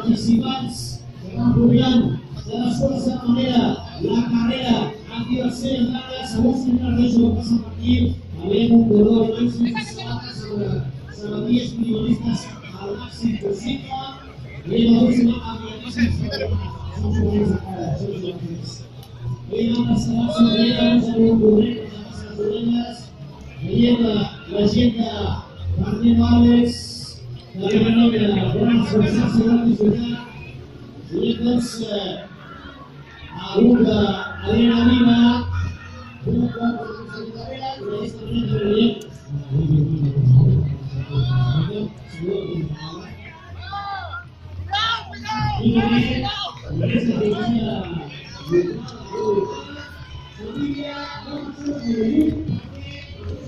Participants kemudian dalam suasana manera la carrera activación largas a vos en la región vas a partir habemos un dolor máximo zapatillas minimalistas al máximo posible y la próxima activación leyenda Martín Álvarez la nombre de la gran asociación de ciudad y entonces Aruga Arena Viva una carrera de esta manera bien y